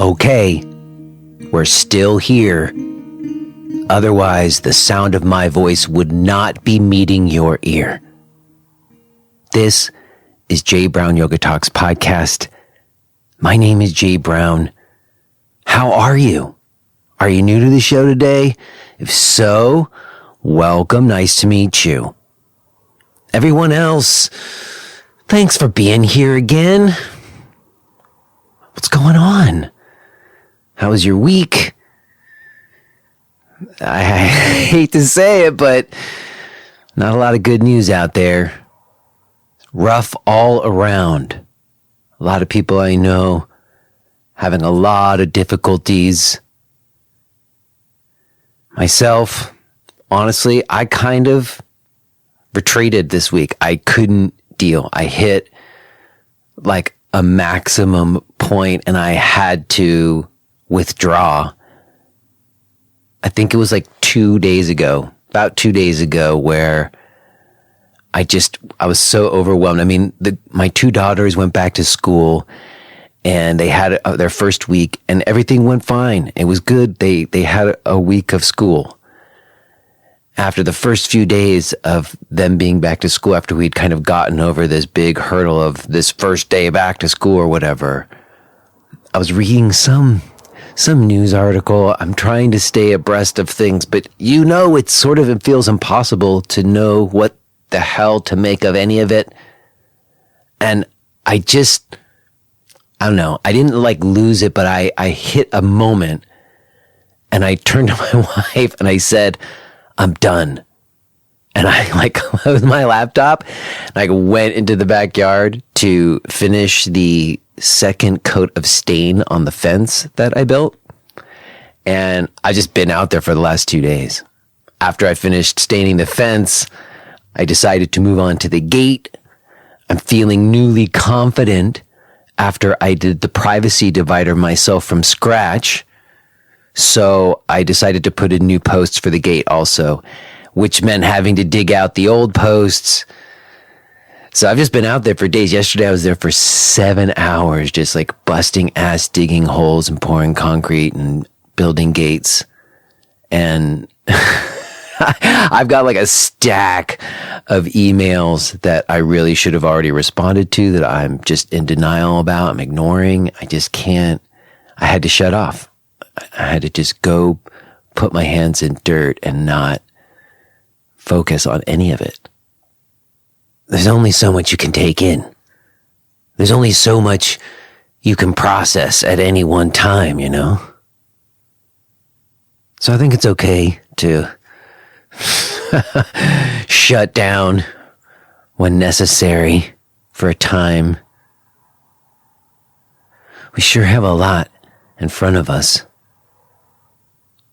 Okay, we're still here. Otherwise, the sound of my voice would not be meeting your ear. This is Jay Brown Yoga Talks podcast. My name is Jay Brown. How are you? Are you new to the show today? If so, welcome. Nice to meet you. Everyone else, thanks for being here again. What's going on? How was your week? I hate to say it, but not a lot of good news out there. Rough all around. A lot of people I know having a lot of difficulties. Myself, honestly, I kind of retreated this week. I couldn't deal. I hit like a maximum point and I had to withdraw. I think it was like about 2 days ago, where I was so overwhelmed. I mean, my two daughters went back to school and they had their first week and everything went fine. It was good. They had a week of school. After the first few days of them being back to school, after we'd kind of gotten over this big hurdle of this first day back to school or whatever, I was reading some news article. I'm trying to stay abreast of things, but it feels impossible to know what the hell to make of any of it. And I don't know. I didn't lose it, but I hit a moment and I turned to my wife and I said, I'm done. And I closed my laptop and I went into the backyard to finish the second coat of stain on the fence that I built. And I've just been out there for the last 2 days. After I finished staining the fence, I decided to move on to the gate. I'm feeling newly confident after I did the privacy divider myself from scratch. So I decided to put in new posts for the gate also, which meant having to dig out the old posts. So I've just been out there for days. Yesterday I was there for 7 hours, just busting ass, digging holes and pouring concrete and building gates. And I've got a stack of emails that I really should have already responded to that I'm just in denial about. I'm ignoring. I just can't. I had to shut off. I had to just go put my hands in dirt and not focus on any of it. There's only so much you can take in. There's only so much you can process at any one time, So I think it's okay to shut down when necessary for a time. We sure have a lot in front of us.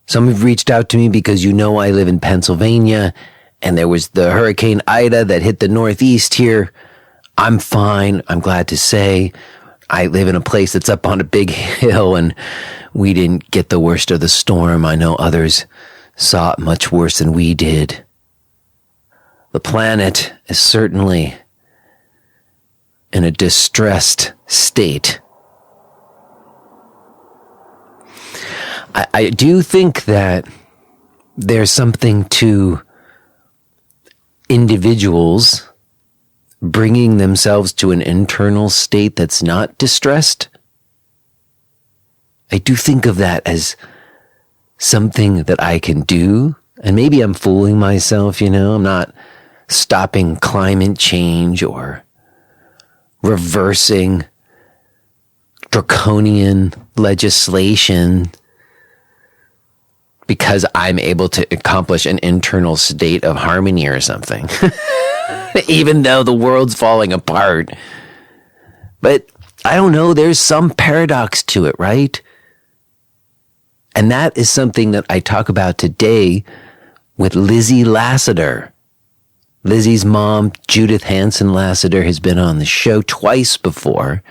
Some have reached out to me because I live in Pennsylvania and there was the Hurricane Ida that hit the Northeast here. I'm fine. I'm glad to say I live in a place that's up on a big hill and we didn't get the worst of the storm. I know others saw it much worse than we did. The planet is certainly in a distressed state. I do think that there's something to individuals bringing themselves to an internal state that's not distressed. I do think of that as something that I can do. And maybe I'm fooling myself, I'm not stopping climate change or reversing draconian legislation because I'm able to accomplish an internal state of harmony or something, even though the world's falling apart. But I don't know, there's some paradox to it, right? And that is something that I talk about today with Lizzie Lasater. Lizzie's mom, Judith Hanson Lasater, has been on the show twice before.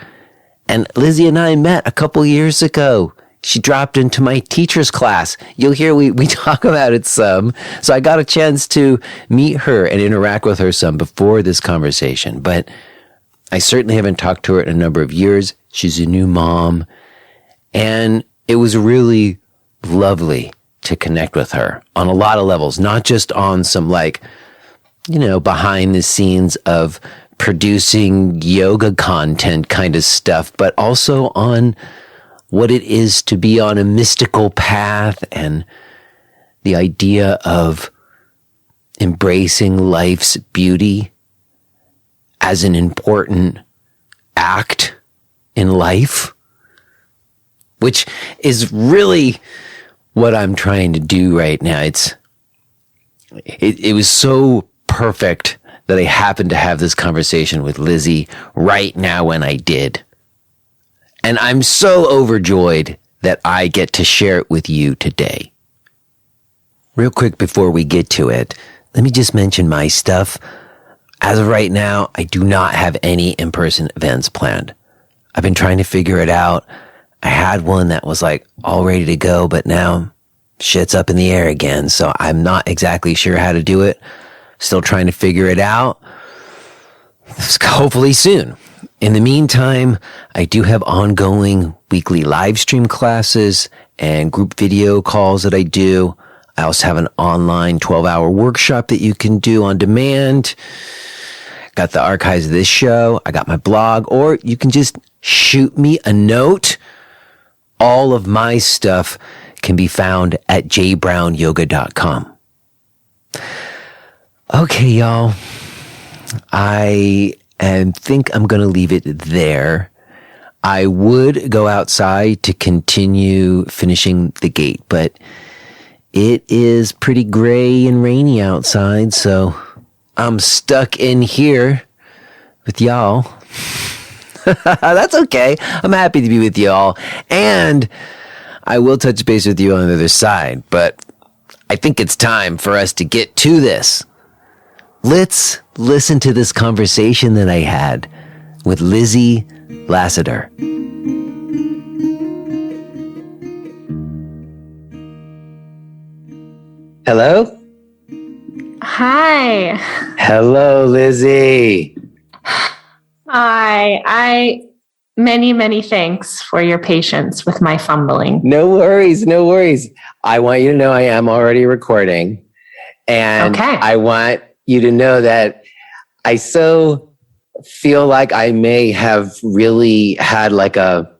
And Lizzie and I met a couple years ago. She dropped into my teacher's class. You'll hear we talk about it some. So I got a chance to meet her and interact with her some before this conversation. But I certainly haven't talked to her in a number of years. She's a new mom. And it was really lovely to connect with her on a lot of levels, not just on some behind the scenes of producing yoga content kind of stuff, but also on what it is to be on a mystical path and the idea of embracing life's beauty as an important act in life, which is really what I'm trying to do right now. It was so perfect that I happened to have this conversation with Lizzie right now when I did. And I'm so overjoyed that I get to share it with you today. Real quick before we get to it, let me just mention my stuff. As of right now, I do not have any in-person events planned. I've been trying to figure it out. I had one that was all ready to go, but now shit's up in the air again. So I'm not exactly sure how to do it. Still trying to figure it out. Hopefully soon. In the meantime, I do have ongoing weekly live stream classes and group video calls that I do. I also have an online 12-hour workshop that you can do on demand. Got the archives of this show. I got my blog, or you can just shoot me a note. All of my stuff can be found at jbrownyoga.com. Okay, y'all. I think I'm going to leave it there. I would go outside to continue finishing the gate, but it is pretty gray and rainy outside, so I'm stuck in here with y'all. That's okay. I'm happy to be with y'all. And I will touch base with you on the other side, but I think it's time for us to get to this. Let's listen to this conversation that I had with Lizzie Lasater. Hello? Hi. Hello, Lizzie. Hi. Many thanks for your patience with my fumbling. No worries. I want you to know I am already recording. And okay. I want you to know that I so feel like I may have really had a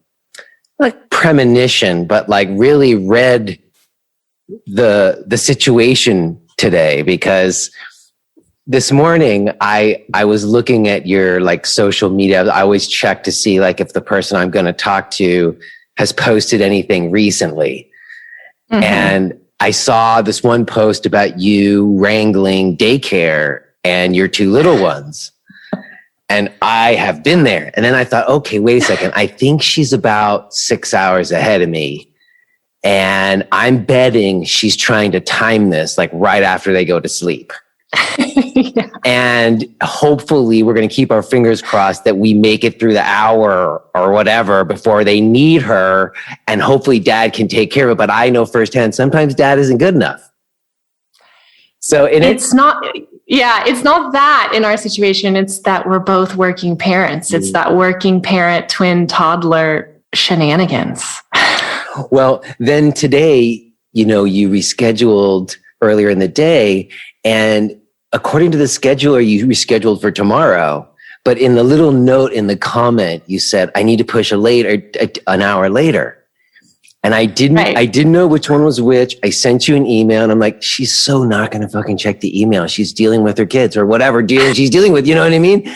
premonition, but really read the situation today, because this morning I was looking at your social media. I always check to see if the person I'm going to talk to has posted anything recently. Mm-hmm. And I saw this one post about you wrangling daycare and your two little ones. And I have been there. And then I thought, okay, wait a second. I think she's about 6 hours ahead of me. And I'm betting she's trying to time this right after they go to sleep. Yeah. And hopefully we're going to keep our fingers crossed that we make it through the hour or whatever before they need her. And hopefully dad can take care of it. But I know firsthand, sometimes dad isn't good enough. So it's not that in our situation. It's that we're both working parents. It's that working parent, twin, toddler shenanigans. Well, then today, you rescheduled earlier in the day, and according to the scheduler, you rescheduled for tomorrow. But in the little note in the comment, you said, I need to push an hour later. And I didn't know which one was which. I sent you an email and I'm like, she's so not going to fucking check the email. She's dealing with her kids or whatever she's dealing with, you know what I mean?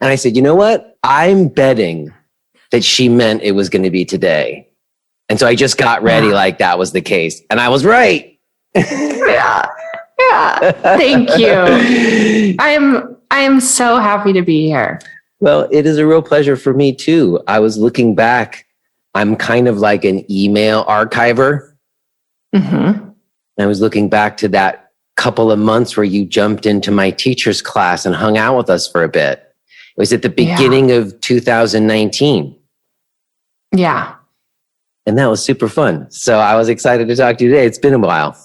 And I said, you know what? I'm betting that she meant it was going to be today. And so I just got ready like that was the case. And I was right. Yeah. Thank you. I am so happy to be here. Well, it is a real pleasure for me too. I was looking back. I'm kind of like an email archiver. Mm-hmm. I was looking back to that couple of months where you jumped into my teacher's class and hung out with us for a bit. It was at the beginning of 2019. Yeah. And that was super fun. So I was excited to talk to you today. It's been a while.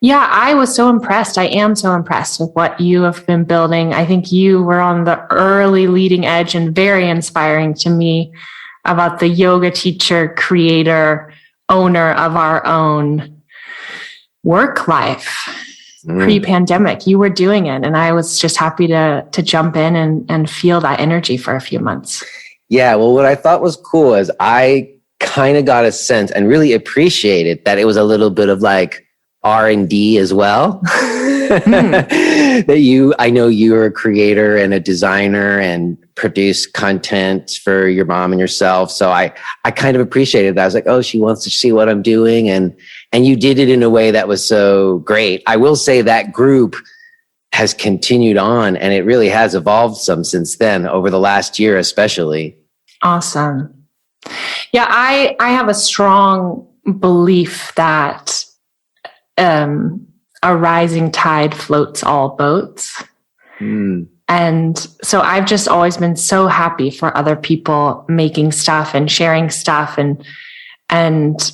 Yeah, I was so impressed. I am so impressed with what you have been building. I think you were on the early leading edge and very inspiring to me about the yoga teacher, creator, owner of our own work life. Pre-pandemic, you were doing it. And I was just happy to jump in and feel that energy for a few months. Yeah. Well, what I thought was cool is I kind of got a sense and really appreciated that it was a little bit of like R&D as well. That I know you're a creator and a designer and produce content for your mom and yourself. So I kind of appreciated that. I was like, oh, she wants to see what I'm doing. And you did it in a way that was so great. I will say that group has continued on and it really has evolved some since then, over the last year, especially. Awesome. Yeah, I have a strong belief that a rising tide floats all boats. And so I've just always been so happy for other people making stuff and sharing stuff and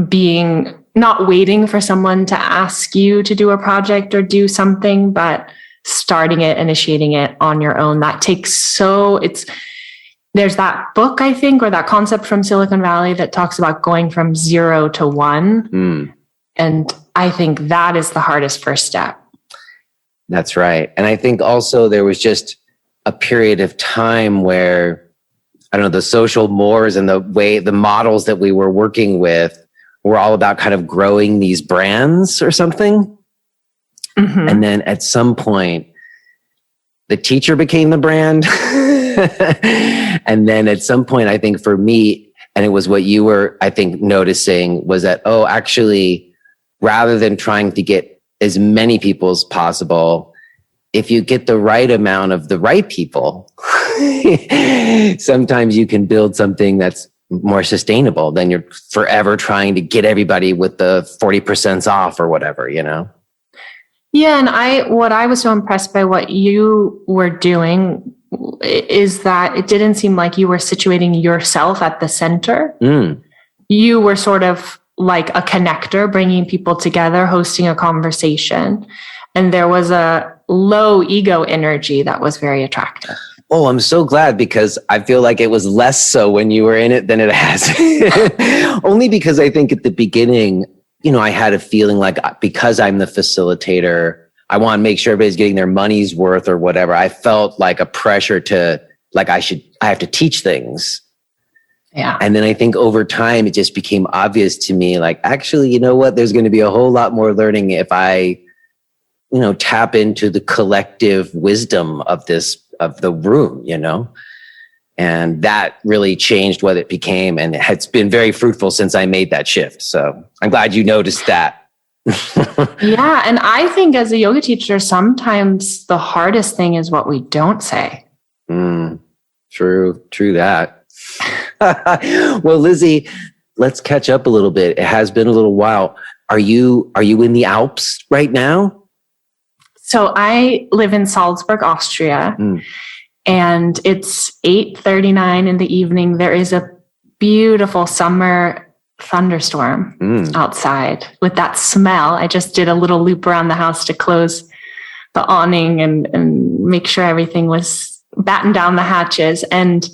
being not waiting for someone to ask you to do a project or do something, but starting it, initiating it on your own. That takes there's that book, I think, or that concept from Silicon Valley that talks about going from 0 to 1. And I think that is the hardest first step. That's right. And I think also there was just a period of time where, I don't know, the social mores and the models that we were working with were all about kind of growing these brands or something. And then at some point, the teacher became the brand. And then at some point, I think for me, and it was what you were, I think, noticing was that, oh, actually, rather than trying to get as many people as possible, if you get the right amount of the right people, sometimes you can build something that's more sustainable than you're forever trying to get everybody with the 40% off or whatever, you know? Yeah. And what I was so impressed by what you were doing is that it didn't seem like you were situating yourself at the center. You were sort of like a connector, bringing people together, hosting a conversation. And there was a low ego energy that was very attractive. Oh, I'm so glad, because I feel like it was less so when you were in it than it has. Only because I think at the beginning, you know, I had a feeling like, because I'm the facilitator, I want to make sure everybody's getting their money's worth or whatever. I felt like a pressure to, like, I have to teach things. Yeah. And then I think over time, it just became obvious to me, like, actually, you know what? There's going to be a whole lot more learning if I, you know, tap into the collective wisdom of the room, you know? And that really changed what it became. And it's been very fruitful since I made that shift. So I'm glad you noticed that. Yeah. And I think as a yoga teacher, sometimes the hardest thing is what we don't say. True that. Well, Lizzie, let's catch up a little bit. It has been a little while. Are you in the Alps right now? So I live in Salzburg, Austria, and it's 8:39 in the evening. There is a beautiful summer thunderstorm outside with that smell. I just did a little loop around the house to close the awning and make sure everything was batten down the hatches. And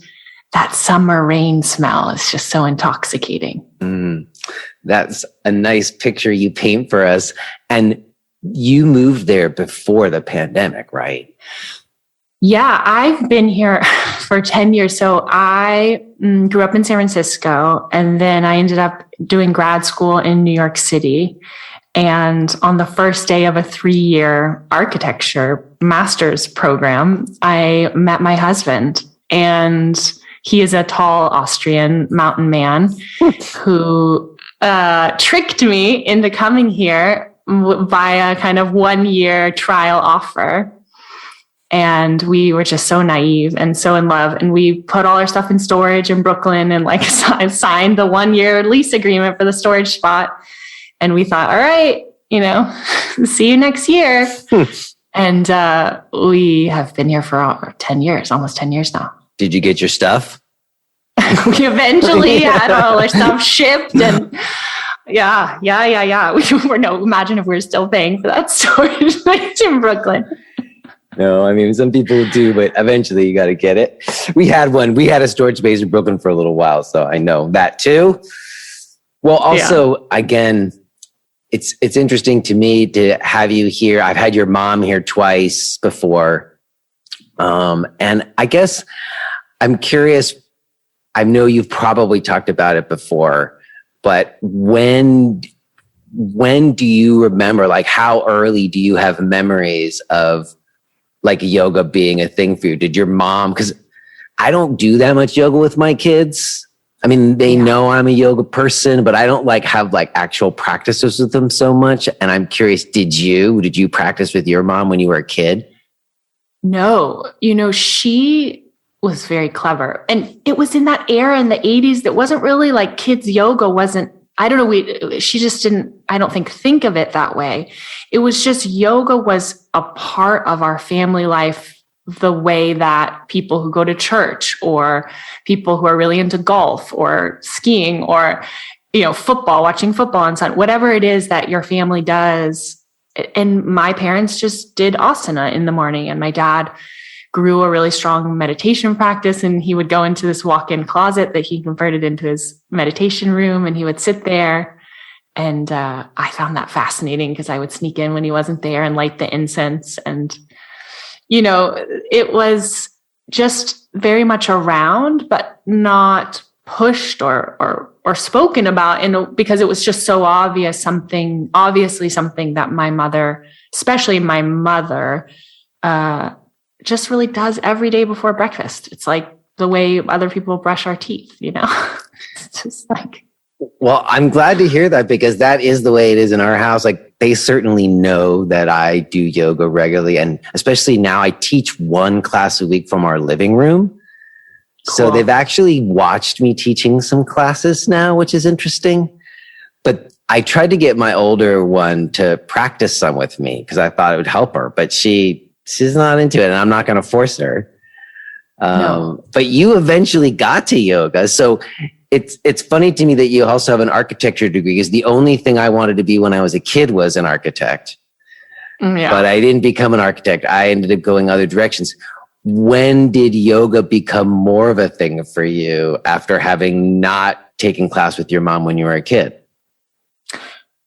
that summer rain smell is just so intoxicating. That's a nice picture you paint for us. And you moved there before the pandemic, right? Yeah, I've been here for 10 years. So I grew up in San Francisco, and then I ended up doing grad school in New York City. And on the first day of a 3-year architecture master's program, I met my husband, and he is a tall Austrian mountain man who tricked me into coming here via kind of 1-year trial offer. And we were just so naive and so in love. And we put all our stuff in storage in Brooklyn and like signed the 1-year lease agreement for the storage spot. And we thought, all right, you know, see you next year. And we have been here for 10 years, almost 10 years now. Did you get your stuff? We eventually had all our stuff shipped, and yeah. Imagine if we were still paying for that storage place in Brooklyn. No, I mean, some people do, but eventually you got to get it. We had a storage space in Brooklyn for a little while, so I know that too. Well, also, again, it's interesting to me to have you here. I've had your mom here twice before. And I guess I'm curious, I know you've probably talked about it before, but when do you remember, like how early do you have memories of like yoga being a thing for you? Did your mom, because I don't do that much yoga with my kids. I mean, they know I'm a yoga person, but I don't have actual practices with them so much. And I'm curious, did you practice with your mom when you were a kid? No, she was very clever. And it was in that era in the 80s that wasn't really like kids yoga wasn't, I don't know, she just didn't, I don't think of it that way. It was just yoga was a part of our family life, the way that people who go to church or people who are really into golf or skiing or, football, watching football on Sunday, whatever it is that your family does. And my parents just did asana in the morning, and my dad grew a really strong meditation practice, and he would go into this walk-in closet that he converted into his meditation room, and he would sit there. And I found that fascinating because I would sneak in when he wasn't there and light the incense. And, it was just very much around, but not pushed or spoken about, because it was just so obviously something that my mother, especially my mother, just really does every day before breakfast. It's like the way other people brush our teeth, It's just like. Well, I'm glad to hear that, because that is the way it is in our house. Like, they certainly know that I do yoga regularly. And especially now I teach one class a week from our living room. Cool. So they've actually watched me teaching some classes now, which is interesting. But I tried to get my older one to practice some with me because I thought it would help her, but she's not into it, and I'm not going to force her. No. But you eventually got to yoga. So it's funny to me that you also have an architecture degree, because the only thing I wanted to be when I was a kid was an architect. Yeah. But I didn't become an architect. I ended up going other directions. When did yoga become more of a thing for you after having not taken class with your mom when you were a kid?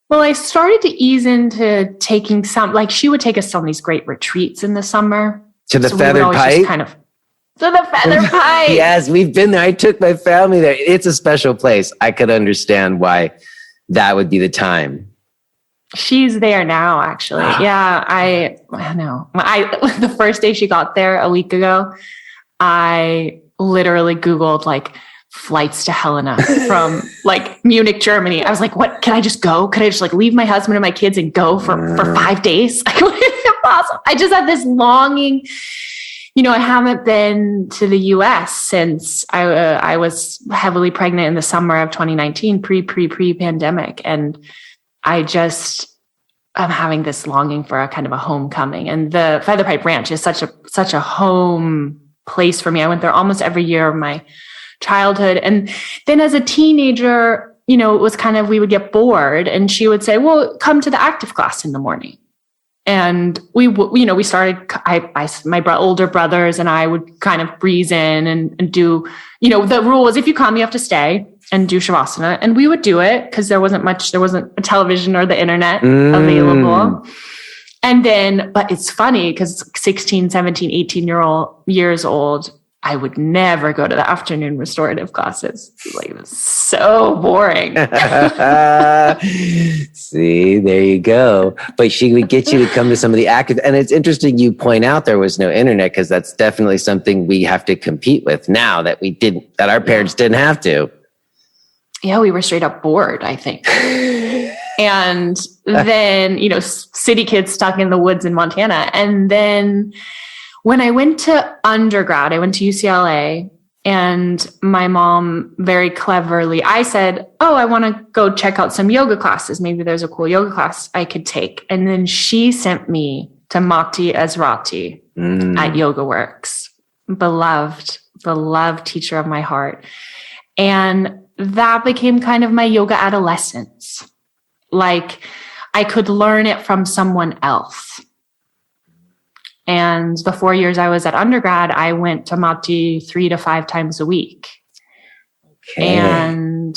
Well, I started to ease into taking she would take us on these great retreats in the summer. To the Feathered Pipe? To the Feathered Pipe. Yes, we've been there. I took my family there. It's a special place. I could understand why that would be the time. She's there now, actually. Yeah, I know. The first day she got there a week ago, I literally Googled flights to Helena from Munich, Germany. I was like, what? Can I just go? Could I just leave my husband and my kids and go for 5 days? Impossible. I just had this longing. I haven't been to the US since I was heavily pregnant in the summer of 2019, pre-pandemic. And I'm having this longing for a kind of a homecoming. And the Feather Pipe Ranch is such a home place for me. I went there almost every year of my childhood. And then as a teenager, it was kind of, we would get bored, and she would say, well, come to the active class in the morning. And we started, my older brothers and I would kind of breeze in and do, the rule was if you come, you have to stay and do Shavasana. And we would do it because there wasn't a television or the internet available. And then, but it's funny because 16, 17, 18 years old, I would never go to the afternoon restorative classes. It was so boring. See, there you go. But she would get you to come to some of the active. And it's interesting you point out there was no internet, because that's definitely something we have to compete with now that our parents didn't have to. Yeah, we were straight up bored, I think. And then, city kids stuck in the woods in Montana. And then when I went to undergrad, I went to UCLA, and my mom very cleverly, I said, I want to go check out some yoga classes. Maybe there's a cool yoga class I could take. And then she sent me to Mati Ezrati at Yoga Works, beloved teacher of my heart. And that became kind of my yoga adolescence. I could learn it from someone else. And the 4 years I was at undergrad, I went to Mati 3 to 5 times a week. Okay. And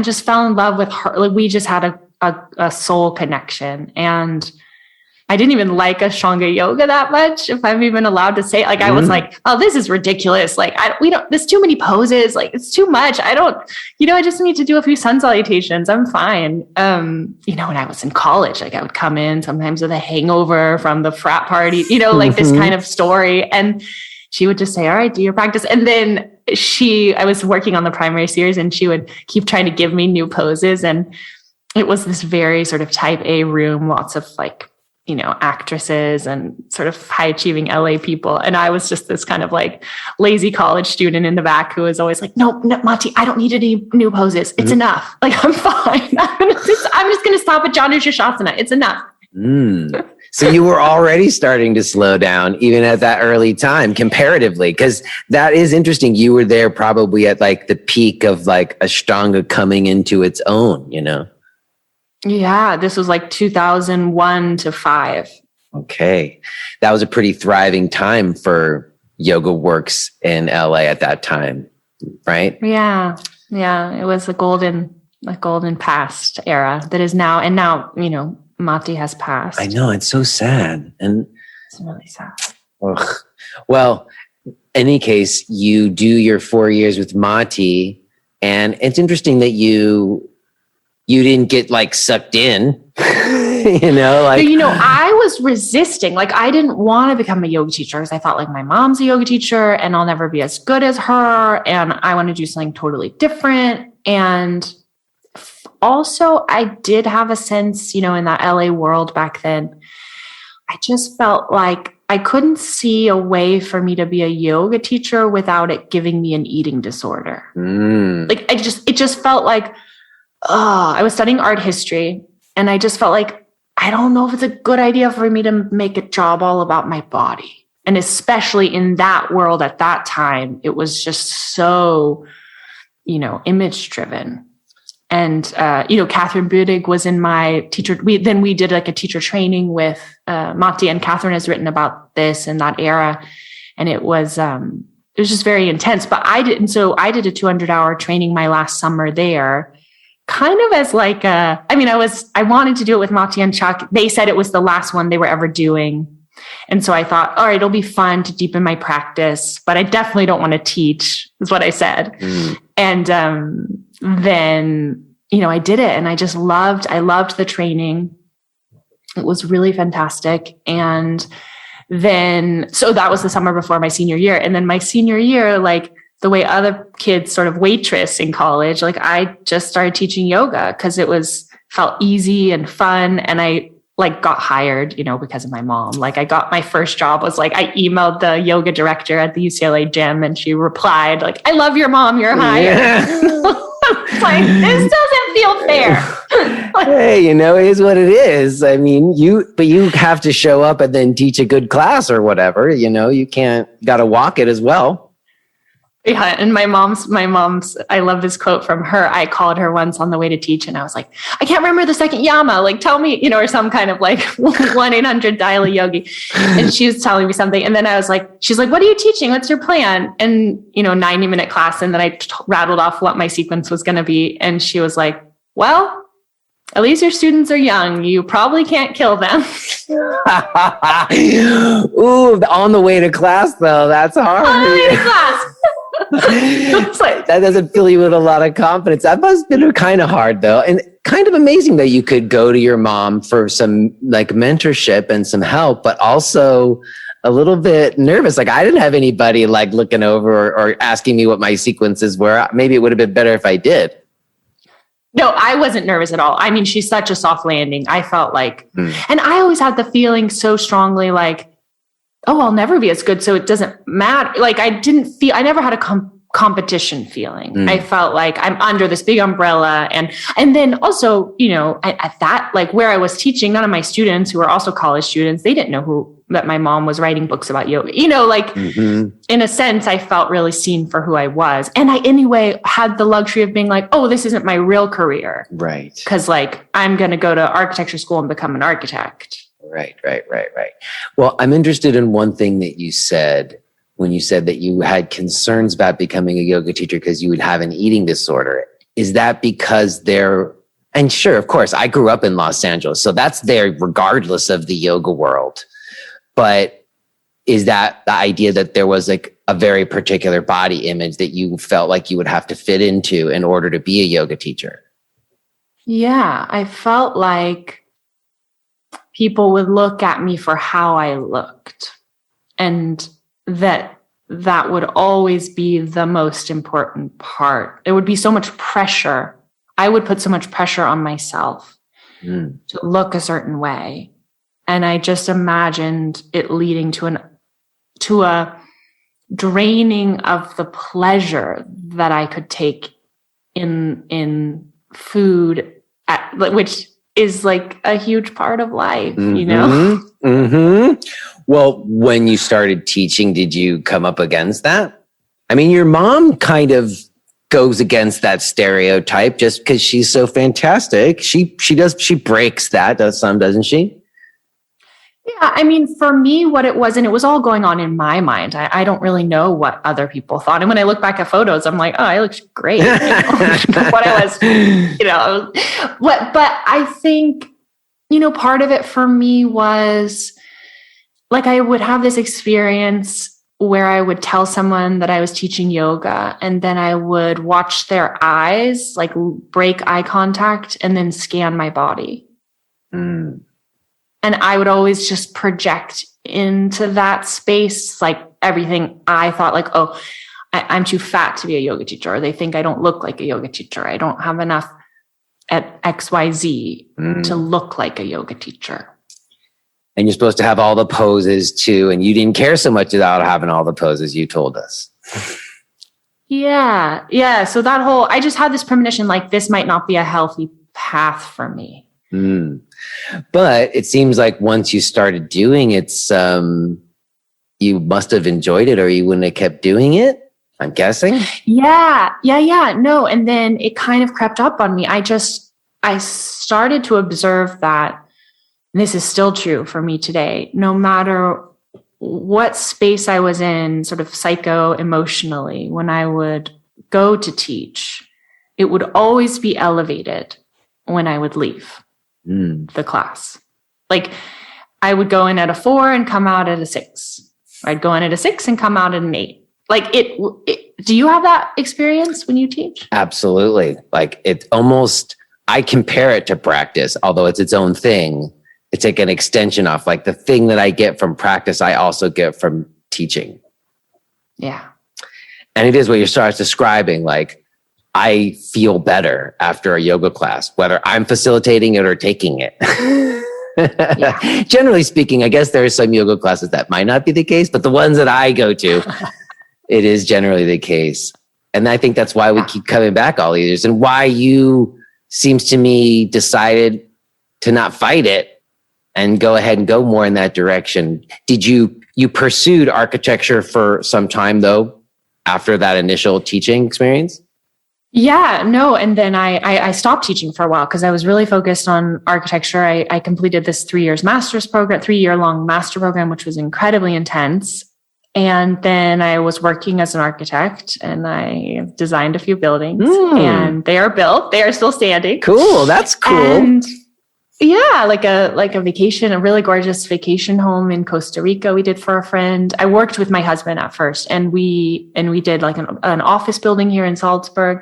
just fell in love with her. Like, we just had a soul connection. And I didn't even like Ashtanga yoga that much, if I'm even allowed to say it. Like, I was like, oh, this is ridiculous. Like, there's too many poses. Like, it's too much. I just need to do a few sun salutations. I'm fine. When I was in college, like, I would come in sometimes with a hangover from the frat party, like this kind of story. And she would just say, all right, do your practice. And then I was working on the primary series, and she would keep trying to give me new poses. And it was this very sort of type A room, lots of like, actresses and sort of high achieving LA people. And I was just this kind of like lazy college student in the back who was always like, no, Mati, I don't need any new poses. It's enough. Like, I'm fine. I'm just going to stop at Janu Shasana. It's enough. So you were already starting to slow down even at that early time comparatively, because that is interesting. You were there probably at like the peak of like Ashtanga coming into its own, Yeah, this was like 2001 to 5. Okay. That was a pretty thriving time for yoga works in LA at that time, right? Yeah. It was a golden past era that is now, and now, Mati has passed. I know, it's so sad. And it's really sad. Ugh. Well, in any case, you do your 4 years with Mati, and it's interesting that you didn't get like sucked in, I was resisting. Like, I didn't want to become a yoga teacher because I thought like my mom's a yoga teacher and I'll never be as good as her. And I want to do something totally different. And also I did have a sense, in that LA world back then, I just felt like I couldn't see a way for me to be a yoga teacher without it giving me an eating disorder. Like, it just felt like, I was studying art history, and I just felt like, I don't know if it's a good idea for me to make a job all about my body. And especially in that world at that time, it was just so, image driven. And, Catherine Budig was in my teacher. We did like a teacher training with Mati, and Catherine has written about this in that era. And it was just very intense, but I did a 200-hour training my last summer there, kind of as like I wanted to do it with Mati and Chuck. They said it was the last one they were ever doing. And so I thought, all right, it'll be fun to deepen my practice, but I definitely don't want to teach, is what I said. And then, I did it, and I loved the training. It was really fantastic. And then, so that was the summer before my senior year. And then my senior year, like, the way other kids sort of waitress in college, like, I just started teaching yoga because felt easy and fun. And I like got hired, because of my mom. Like, I got my first job was like, I emailed the yoga director at the UCLA gym, and she replied like, I love your mom, you're hired. It's like, this doesn't feel fair. Hey, it is what it is. I mean, you have to show up and then teach a good class or whatever, you got to walk it as well. Yeah. And my mom's, I love this quote from her. I called her once on the way to teach, and I was like, I can't remember the second yama. Like, tell me, or some kind of like 1-800 dial a yogi. And she was telling me something. And then I was like, she's like, what are you teaching? What's your plan? And, 90-minute class. And then I rattled off what my sequence was going to be. And she was like, well, at least your students are young. You probably can't kill them. Ooh, on the way to class though. That's hard. On the way to class. That doesn't fill you with a lot of confidence. That must have been kind of hard though. And kind of amazing that you could go to your mom for some like mentorship and some help, but also a little bit nervous. Like, I didn't have anybody like looking over or asking me what my sequences were. Maybe it would have been better if I did. No, I wasn't nervous at all. I mean, she's such a soft landing. I felt like, and I always had the feeling so strongly like, oh, I'll never be as good, so it doesn't matter. Like, I never had a competition feeling. I felt like I'm under this big umbrella. And then also, at that, like where I was teaching, none of my students who were also college students, they didn't know that my mom was writing books about yoga. In a sense, I felt really seen for who I was. And I, anyway, had the luxury of being like, oh, this isn't my real career. Right. Because like, I'm going to go to architecture school and become an architect. Right. Well, I'm interested in one thing that you said when you said that you had concerns about becoming a yoga teacher because you would have an eating disorder. Is that because and sure, of course, I grew up in Los Angeles, so that's there regardless of the yoga world. But is that the idea that there was like a very particular body image that you felt like you would have to fit into in order to be a yoga teacher? Yeah, I felt like people would look at me for how I looked, and that would always be the most important part. There would be so much pressure. I would put so much pressure on myself to look a certain way. And I just imagined it leading to a draining of the pleasure that I could take in food, which is like a huge part of life, you know? Mm-hmm. Well, when you started teaching, did you come up against that? I mean, your mom kind of goes against that stereotype just because she's so fantastic. She breaks that, doesn't she? Yeah, I mean, for me, what it was, and it was all going on in my mind. I don't really know what other people thought. And when I look back at photos, I'm like, oh, I look great. You know? What I was, but I think, part of it for me was like, I would have this experience where I would tell someone that I was teaching yoga, and then I would watch their eyes, like break eye contact, and then scan my body. And I would always just project into that space, like everything I thought, like, oh, I'm too fat to be a yoga teacher. Or they think I don't look like a yoga teacher. I don't have enough at XYZ to look like a yoga teacher. And you're supposed to have all the poses too. And you didn't care so much about having all the poses, you told us. Yeah. So I just had this premonition, like this might not be a healthy path for me. But it seems like once you started doing it, you must have enjoyed it or you wouldn't have kept doing it, I'm guessing. Yeah. No. And then it kind of crept up on me. I started to observe that, and this is still true for me today, no matter what space I was in, sort of psycho-emotionally, when I would go to teach, it would always be elevated when I would leave the class. Like I would go in at a 4 and come out at a 6. I'd go in at a 6 and come out at an 8. Like do you have that experience when you teach? Absolutely. Like I compare it to practice, although it's its own thing. It's like an extension off, like the thing that I get from practice, I also get from teaching. Yeah. And it is what you're starting describing, like, I feel better after a yoga class, whether I'm facilitating it or taking it. Yeah. Generally speaking, I guess there are some yoga classes that might not be the case, but the ones that I go to, it is generally the case. And I think that's why we keep coming back all these years, and why you, seems to me, decided to not fight it and go ahead and go more in that direction. Did you pursued architecture for some time though, after that initial teaching experience? Yeah, no. And then I stopped teaching for a while because I was really focused on architecture. I completed this 3-year-long master program, which was incredibly intense. And then I was working as an architect, and I designed a few buildings, and they are built. They are still standing. Cool. That's cool. And yeah, like a vacation, a really gorgeous vacation home in Costa Rica we did for a friend. I worked with my husband at first, and we did like an office building here in Salzburg,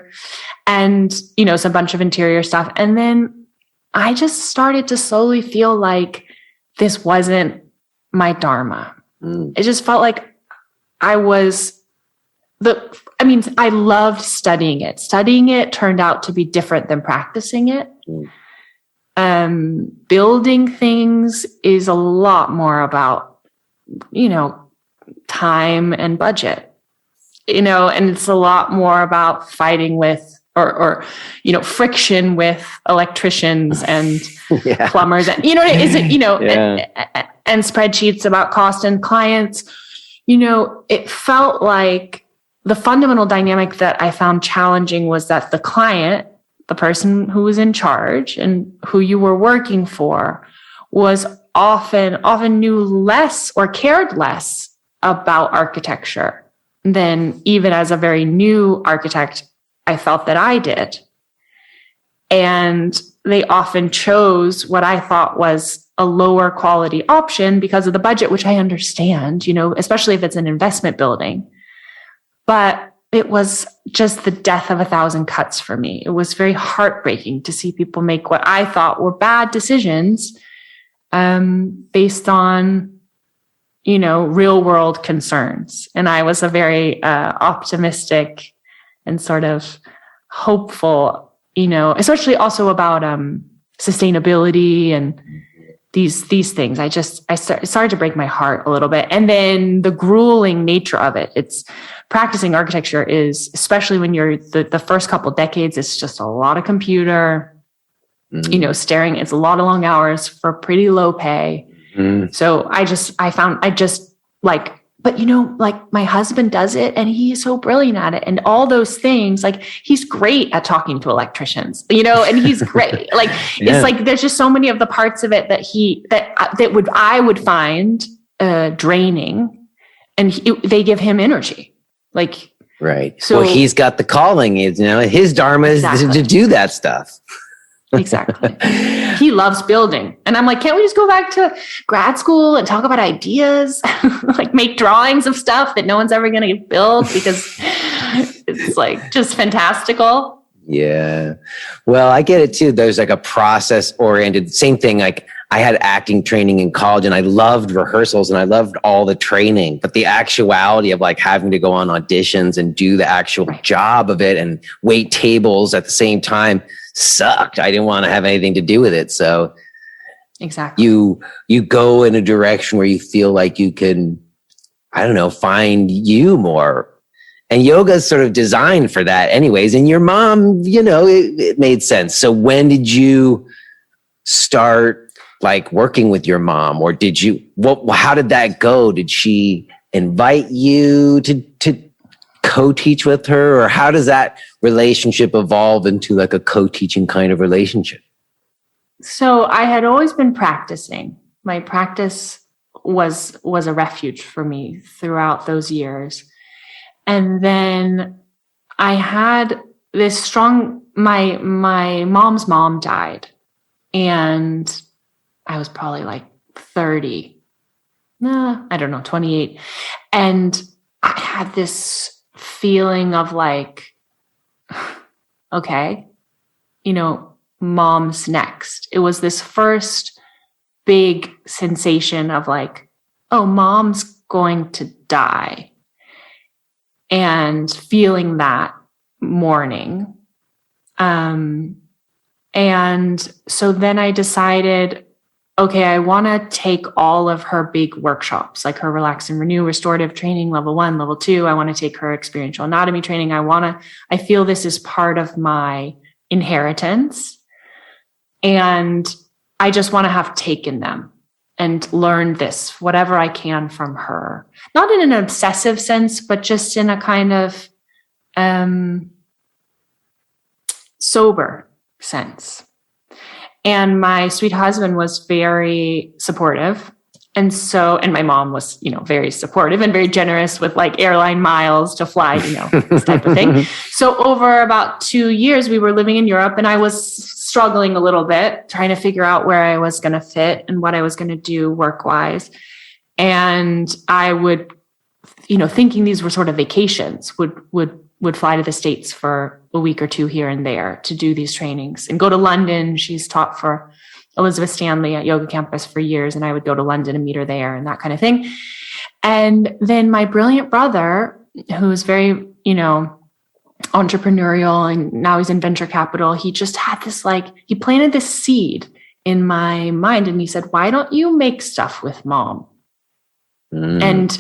and some bunch of interior stuff. And then I just started to slowly feel like this wasn't my dharma. It just felt like I loved studying it. Studying it turned out to be different than practicing it. Building things is a lot more about, time and budget, and it's a lot more about fighting with or friction with electricians and plumbers and, and spreadsheets about cost and clients. It felt like the fundamental dynamic that I found challenging was that the client, the person who was in charge and who you were working for, was often knew less or cared less about architecture than even as a very new architect, I felt that I did. And they often chose what I thought was a lower quality option because of the budget, which I understand, especially if it's an investment building. But it was just the death of a thousand cuts for me. It was very heartbreaking to see people make what I thought were bad decisions based on, real world concerns. And I was a very optimistic and sort of hopeful, especially also about sustainability and these things. It started to break my heart a little bit. And then the grueling nature of it. It's practicing architecture is, especially when you're the first couple decades, it's just a lot of computer, staring. It's a lot of long hours for pretty low pay. So but my husband does it and he's so brilliant at it and all those things, he's great at talking to electricians, and he's great. It's like, there's just so many of the parts of it that I would find draining, and they give him energy. Right. So well, he's got the calling, his dharma is to do that stuff. Exactly. He loves building. And I'm like, can't we just go back to grad school and talk about ideas? Make drawings of stuff that no one's ever going to build because it's just fantastical. Yeah. Well, I get it too. There's a process oriented, same thing. I had acting training in college and I loved rehearsals and I loved all the training, but the actuality of having to go on auditions and do the actual job of it and wait tables at the same time sucked. I didn't want to have anything to do with it. So exactly, you go in a direction where you feel like you can, find you more. And yoga is sort of designed for that anyways. And your mom, it made sense. So when did you start working with your mom, or how did that go? Did she invite you to co-teach with her, or how does that relationship evolve into a co-teaching kind of relationship? So I had always been practicing. My practice was a refuge for me throughout those years. And then I had this my mom's mom died, and I was probably 30. I don't know, 28. And I had this feeling of okay, mom's next. It was this first big sensation of oh, mom's going to die. And feeling that mourning. And so then I decided, okay, I want to take all of her big workshops, her Relax and Renew restorative training, level 1, level 2. I want to take her experiential anatomy training. I feel this is part of my inheritance. And I just want to have taken them and learned this, whatever I can from her. Not in an obsessive sense, but just in a kind of sober sense. And my sweet husband was very supportive. And my mom was, very supportive and very generous with airline miles to fly, this type of thing. So over about 2 years, we were living in Europe, and I was struggling a little bit, trying to figure out where I was going to fit and what I was going to do work-wise. And I would, thinking these were sort of vacations, would fly to the States for a week or two here and there to do these trainings and go to London. She's taught for Elizabeth Stanley at Yoga Campus for years, and I would go to London and meet her there and that kind of thing. And then my brilliant brother, who's very, entrepreneurial, and now he's in venture capital, he just had this he planted this seed in my mind, and he said, why don't you make stuff with mom? And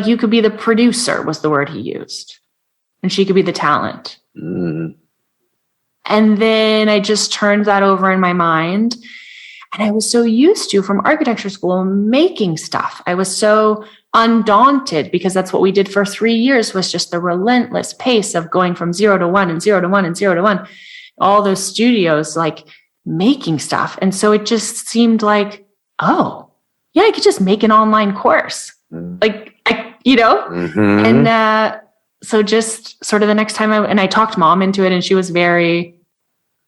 you could be the producer, was the word he used, and she could be the talent. And then I just turned that over in my mind, and I was so used to, from architecture school, making stuff. I was so undaunted, because that's what we did for 3 years, was just the relentless pace of going from 0 to 1 and 0 to 1 and 0 to 1, all those studios making stuff. And so it just seemed like oh, yeah, I could just make an online course. Like, and so just sort of the next time I talked mom into it, and she was very,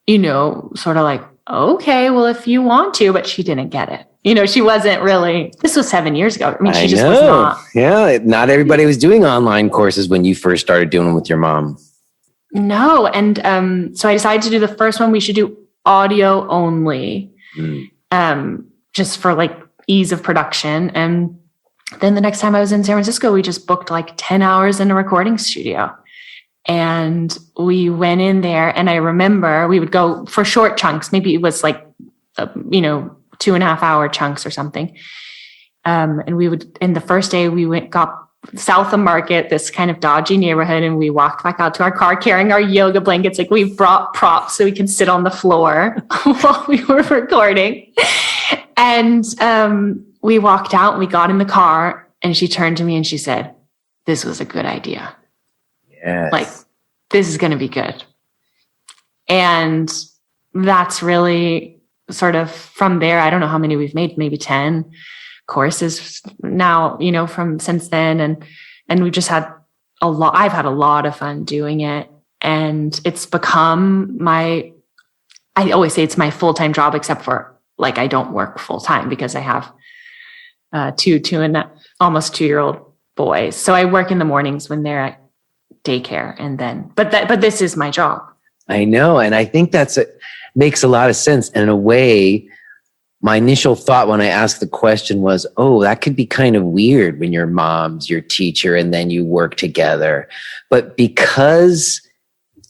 sort of like, okay, well, if you want to, but she didn't get it. She wasn't really, this was 7 years ago. I mean, she just was not. Yeah. Not everybody was doing online courses when you first started doing them with your mom. No. And so I decided to do the first one. We should do audio only, just for like ease of production. And then the next time I was in San Francisco, we just booked like 10 hours in a recording studio. And we went in there, and I remember we would go for short chunks. Maybe it was like, 2.5 hour chunks or something. And we would, in the first day, got south of Market, this kind of dodgy neighborhood, and we walked back out to our car carrying our yoga blankets. Like, we brought props so we could sit on the floor while we were recording. And we walked out, and we got in the car, and she turned to me and she said, "This was a good idea. Yes. Like, this is going to be good." And that's really sort of from there. I don't know how many we've made, maybe 10 courses now, from since then. And we've just had a lot. I've had a lot of fun doing it, and it's become I always say it's my full-time job, except for like, I don't work full-time because I have two and almost 2-year-old boys. So I work in the mornings when they're at daycare, and then, but this is my job. I know. And I think makes a lot of sense. And in a way, my initial thought when I asked the question was, oh, that could be kind of weird when your mom's your teacher and then you work together. But because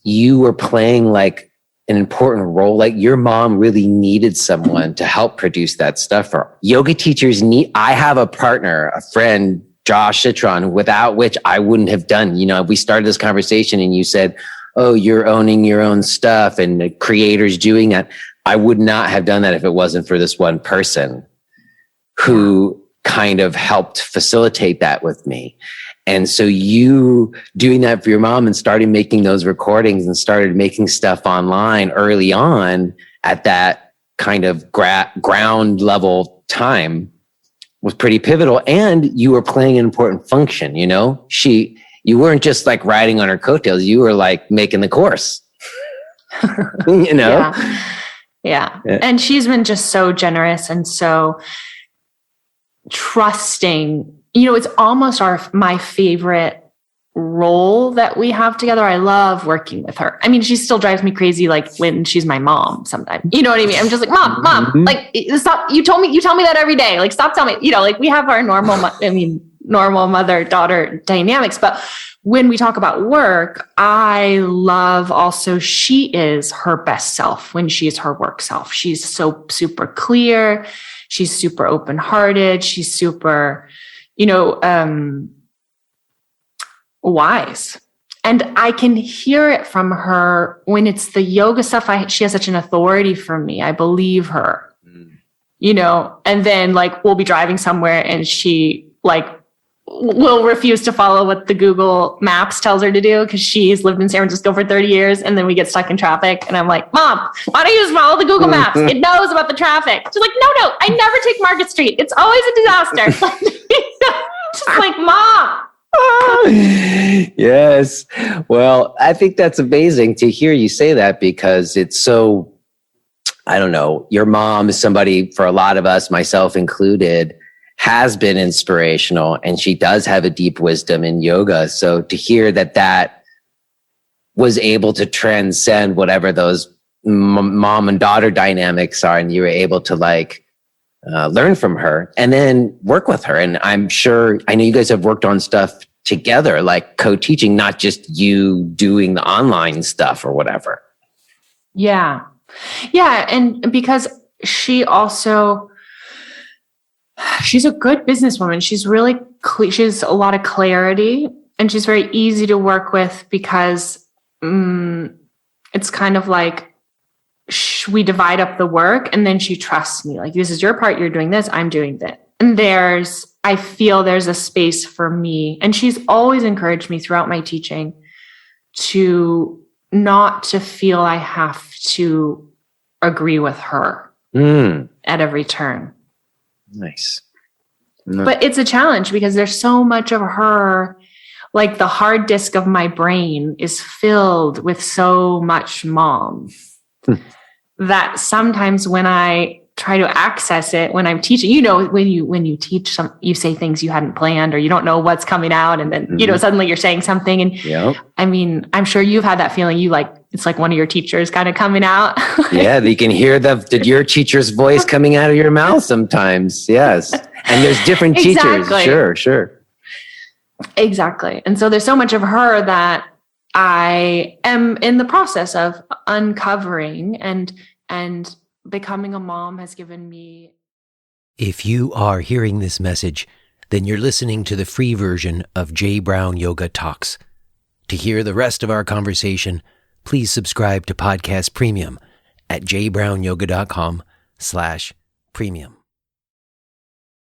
you were playing like an important role, like your mom really needed someone to help produce that stuff for her. Yoga teachers I have a partner, a friend, Josh Citron, without which I wouldn't have done. We started this conversation and you said, oh, you're owning your own stuff and the creators doing that. I would not have done that if it wasn't for this one person who kind of helped facilitate that with me. And so you doing that for your mom and started making those recordings and started making stuff online early on at that kind of ground level time was pretty pivotal. And you were playing an important function, you weren't just like riding on her coattails. You were like making the course, Yeah. And she's been just so generous and so trusting. It's almost my favorite role that we have together. I love working with her. I mean, she still drives me crazy, like when she's my mom sometimes. You know what I mean? I'm just like, mom, like, stop. You tell me that every day. Like, stop telling me, like we have our normal mother-daughter dynamics. But when we talk about work, I love also she is her best self when she's her work self. She's so super clear. She's super open-hearted. She's super, wise. And I can hear it from her when it's the yoga stuff. She has such an authority for me. I believe her, and then like we'll be driving somewhere and she like will refuse to follow what the Google Maps tells her to do because she's lived in San Francisco for 30 years. And then we get stuck in traffic and I'm like, Mom, why don't you just follow the Google Maps? It knows about the traffic. She's like, no, I never take Market Street. It's always a disaster. Just like, Mom. Yes. Well, I think that's amazing to hear you say that because it's so, I don't know, your mom is somebody for a lot of us, myself included, has been inspirational and she does have a deep wisdom in yoga. So to hear that was able to transcend whatever those mom and daughter dynamics are and you were able to like learn from her and then work with her. And I know you guys have worked on stuff together, like co-teaching, not just you doing the online stuff or whatever. Yeah. Yeah. And because she's a good businesswoman. She's really she has a lot of clarity and she's very easy to work with because it's kind of like we divide up the work and then she trusts me. Like, this is your part. You're doing this. I'm doing that. And I feel there's a space for me. And she's always encouraged me throughout my teaching to not to feel I have to agree with her at every turn. Nice. But it's a challenge because there's so much of her, like the hard disk of my brain is filled with so much mom that sometimes when I try to access it, when I'm teaching, when you teach you say things you hadn't planned or you don't know what's coming out. And then, suddenly you're saying something. And I mean, I'm sure you've had that feeling it's like one of your teachers kind of coming out. Yeah. You can hear your teacher's voice coming out of your mouth sometimes. Yes. And there's different teachers. Sure. Exactly. And so there's so much of her that I am in the process of uncovering, and becoming a mom has given me. If you are hearing this message, then you're listening to the free version of J. Brown Yoga Talks. To hear the rest of our conversation, please subscribe to Podcast Premium at jbrownyoga.com/premium.